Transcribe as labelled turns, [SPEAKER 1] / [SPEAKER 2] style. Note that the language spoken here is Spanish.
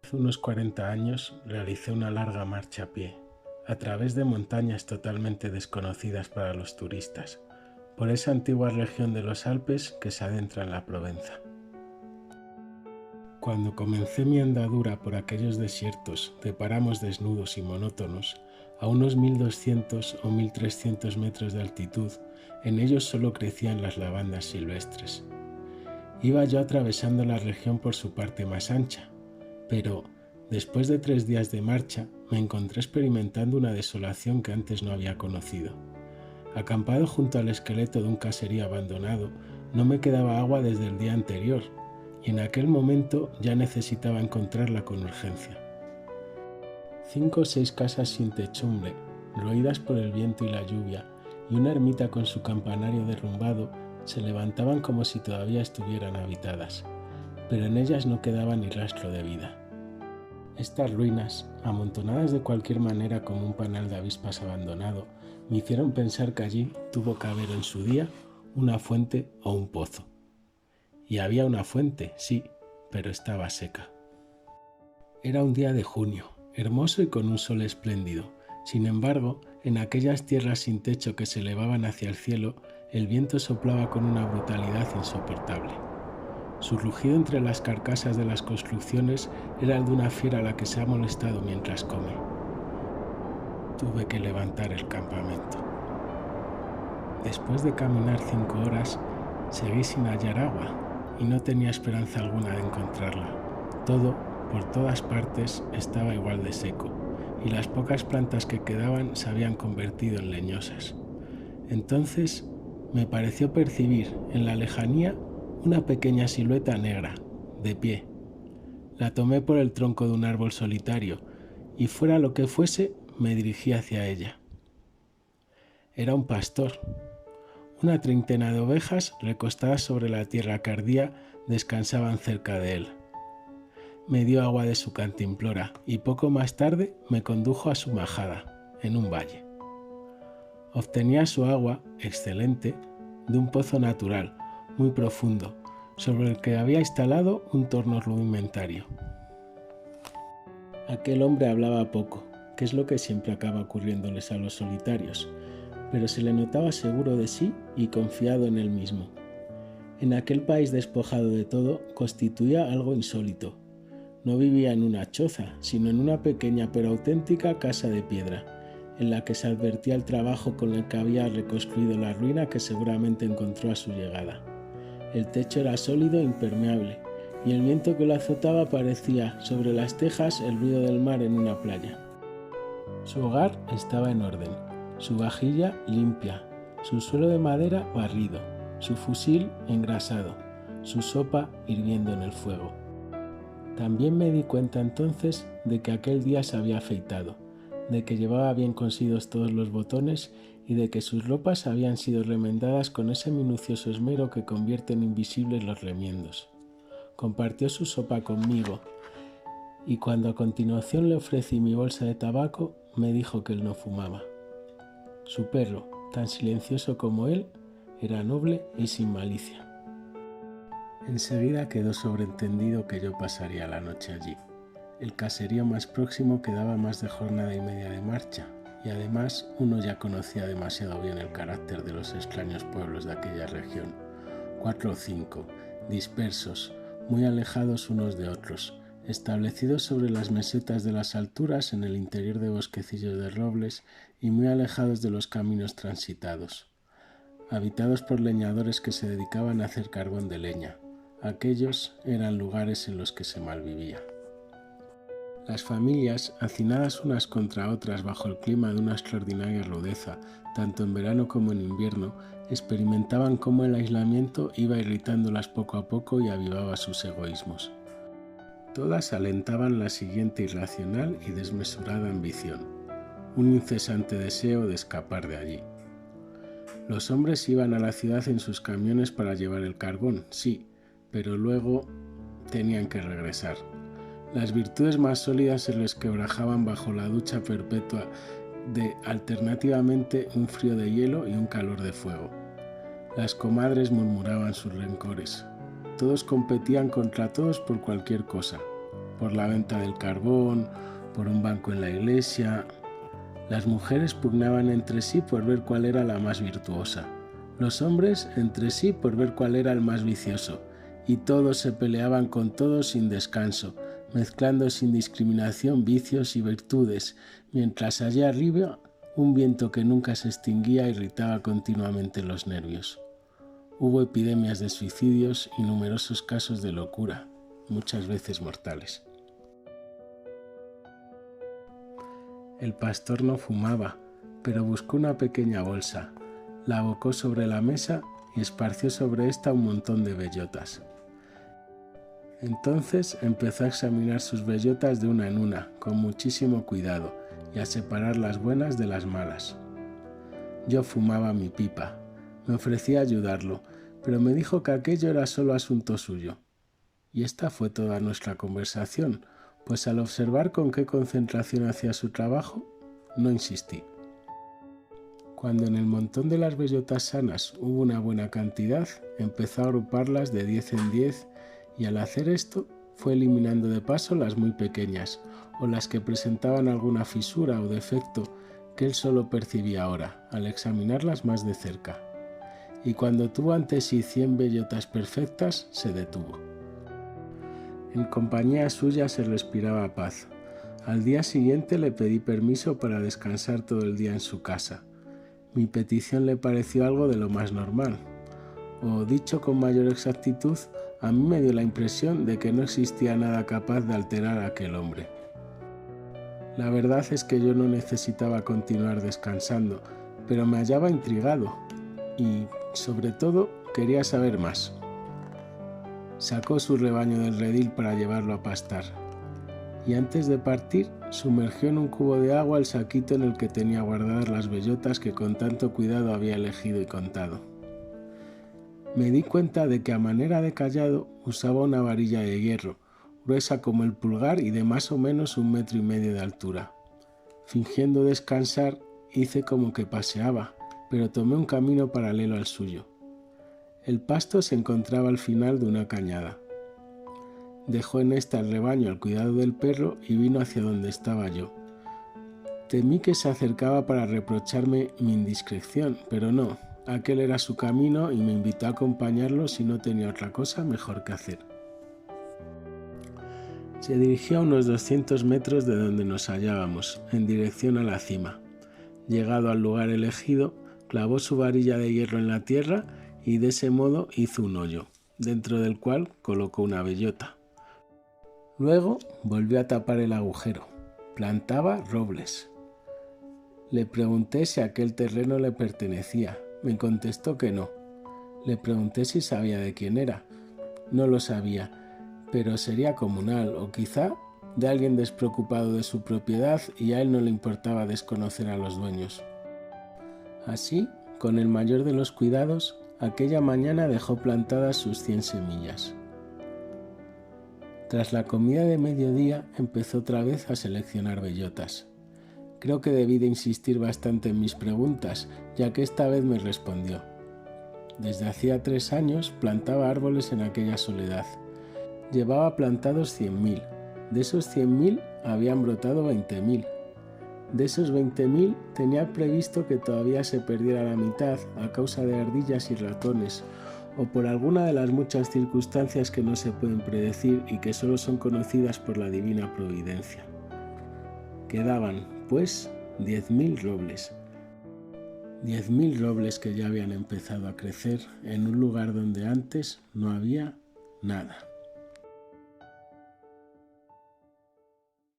[SPEAKER 1] Hace unos 40 años realicé una larga marcha a pie, a través de montañas totalmente desconocidas para los turistas, por esa antigua región de los Alpes que se adentra en la Provenza. Cuando comencé mi andadura por aquellos desiertos de páramos desnudos y monótonos, a unos 1200 o 1300 metros de altitud, en ellos solo crecían las lavandas silvestres. Iba yo atravesando la región por su parte más ancha, pero, después de 3 días de marcha, me encontré experimentando una desolación que antes no había conocido. Acampado junto al esqueleto de un caserío abandonado, no me quedaba agua desde el día anterior, y en aquel momento ya necesitaba encontrarla con urgencia. 5 o 6 casas sin techumbre, roídas por el viento y la lluvia, y una ermita con su campanario derrumbado se levantaban como si todavía estuvieran habitadas, pero en ellas no quedaba ni rastro de vida. Estas ruinas, amontonadas de cualquier manera como un panal de avispas abandonado, me hicieron pensar que allí tuvo que haber en su día una fuente o un pozo. Y había una fuente, sí, pero estaba seca. Era un día de junio, hermoso y con un sol espléndido. Sin embargo, en aquellas tierras sin techo que se elevaban hacia el cielo, el viento soplaba con una brutalidad insoportable. Su rugido entre las carcasas de las construcciones era el de una fiera a la que se ha molestado mientras come. Tuve que levantar el campamento. Después de caminar 5 horas, seguí sin hallar agua y no tenía esperanza alguna de encontrarla. Todo, por todas partes, estaba igual de seco, y las pocas plantas que quedaban se habían convertido en leñosas. Entonces me pareció percibir en la lejanía una pequeña silueta negra, de pie. La tomé por el tronco de un árbol solitario y fuera lo que fuese, me dirigí hacia ella. Era un pastor. Una treintena de ovejas recostadas sobre la tierra que ardía descansaban cerca de él. Me dio agua de su cantimplora y poco más tarde me condujo a su majada, en un valle. Obtenía su agua, excelente, de un pozo natural, muy profundo, sobre el que había instalado un torno rudimentario. Aquel hombre hablaba poco, que es lo que siempre acaba ocurriéndoles a los solitarios, pero se le notaba seguro de sí y confiado en él mismo. En aquel país despojado de todo, constituía algo insólito. No vivía en una choza, sino en una pequeña pero auténtica casa de piedra, en la que se advertía el trabajo con el que había reconstruido la ruina que seguramente encontró a su llegada. El techo era sólido e impermeable, y el viento que lo azotaba parecía, sobre las tejas, el ruido del mar en una playa. Su hogar estaba en orden, su vajilla limpia, su suelo de madera barrido, su fusil engrasado, su sopa hirviendo en el fuego. También me di cuenta entonces de que aquel día se había afeitado, de que llevaba bien cosidos todos los botones y de que sus ropas habían sido remendadas con ese minucioso esmero que convierte en invisibles los remiendos. Compartió su sopa conmigo y cuando a continuación le ofrecí mi bolsa de tabaco, me dijo que él no fumaba. Su perro, tan silencioso como él, era noble y sin malicia. Enseguida quedó sobreentendido que yo pasaría la noche allí. El caserío más próximo quedaba más de jornada y media de marcha, y además uno ya conocía demasiado bien el carácter de los extraños pueblos de aquella región. 4 o 5, dispersos, muy alejados unos de otros, establecidos sobre las mesetas de las alturas en el interior de bosquecillos de robles y muy alejados de los caminos transitados. Habitados por leñadores que se dedicaban a hacer carbón de leña. Aquellos eran lugares en los que se malvivía. Las familias, hacinadas unas contra otras bajo el clima de una extraordinaria rudeza, tanto en verano como en invierno, experimentaban cómo el aislamiento iba irritándolas poco a poco y avivaba sus egoísmos. Todas alentaban la siguiente irracional y desmesurada ambición, un incesante deseo de escapar de allí. Los hombres iban a la ciudad en sus camiones para llevar el carbón, sí, pero luego tenían que regresar. Las virtudes más sólidas se les quebrajaban bajo la ducha perpetua de alternativamente un frío de hielo y un calor de fuego. Las comadres murmuraban sus rencores. Todos competían contra todos por cualquier cosa. por la venta del carbón, por un banco en la iglesia. Las mujeres pugnaban entre sí por ver cuál era la más virtuosa, los hombres entre sí por ver cuál era el más vicioso, y todos se peleaban con todos sin descanso, mezclando sin discriminación vicios y virtudes, mientras allá arriba un viento que nunca se extinguía irritaba continuamente los nervios. Hubo epidemias de suicidios y numerosos casos de locura, muchas veces mortales. El pastor no fumaba, pero buscó una pequeña bolsa, la abocó sobre la mesa y esparció sobre esta un montón de bellotas. Entonces empezó a examinar sus bellotas de una en una, con muchísimo cuidado, y a separar las buenas de las malas. Yo fumaba mi pipa. Me ofrecí a ayudarlo, pero me dijo que aquello era solo asunto suyo. Y esta fue toda nuestra conversación, pues al observar con qué concentración hacía su trabajo, no insistí. Cuando en el montón de las bellotas sanas hubo una buena cantidad, empezó a agruparlas de 10 en 10 y al hacer esto fue eliminando de paso las muy pequeñas o las que presentaban alguna fisura o defecto que él solo percibía ahora, al examinarlas más de cerca. Y cuando tuvo ante sí 100 bellotas perfectas, se detuvo. En compañía suya se respiraba paz. Al día siguiente le pedí permiso para descansar todo el día en su casa. Mi petición le pareció algo de lo más normal. O, dicho con mayor exactitud, a mí me dio la impresión de que no existía nada capaz de alterar a aquel hombre. La verdad es que yo no necesitaba continuar descansando, pero me hallaba intrigado y, sobre todo, quería saber más. Sacó su rebaño del redil para llevarlo a pastar, y antes de partir, sumergió en un cubo de agua el saquito en el que tenía guardadas las bellotas que con tanto cuidado había elegido y contado. Me di cuenta de que a manera de cayado usaba una varilla de hierro, gruesa como el pulgar y de más o menos 1,5 metros de altura. Fingiendo descansar, hice como que paseaba, pero tomé un camino paralelo al suyo. El pasto se encontraba al final de una cañada. Dejó en esta el rebaño al cuidado del perro y vino hacia donde estaba yo. Temí que se acercaba para reprocharme mi indiscreción, pero no, aquel era su camino y me invitó a acompañarlo si no tenía otra cosa mejor que hacer. Se dirigió a unos 200 metros de donde nos hallábamos, en dirección a la cima. Llegado al lugar elegido, clavó su varilla de hierro en la tierra y de ese modo hizo un hoyo, dentro del cual colocó una bellota. Luego volvió a tapar el agujero. Plantaba robles. Le pregunté si aquel terreno le pertenecía. Me contestó que no. Le pregunté si sabía de quién era. No lo sabía, pero sería comunal o quizá de alguien despreocupado de su propiedad y a él no le importaba desconocer a los dueños. Así, con el mayor de los cuidados, aquella mañana dejó plantadas sus 100 semillas. Tras la comida de mediodía empezó otra vez a seleccionar bellotas. Creo que debí de insistir bastante en mis preguntas, ya que esta vez me respondió. Desde hacía 3 años plantaba árboles en aquella soledad. Llevaba plantados 100.000. De esos 100.000 habían brotado 20.000. De esos 20.000 tenía previsto que todavía se perdiera la mitad a causa de ardillas y ratones, o por alguna de las muchas circunstancias que no se pueden predecir y que solo son conocidas por la divina providencia. Quedaban, pues, 10.000 robles. 10.000 robles que ya habían empezado a crecer en un lugar donde antes no había nada.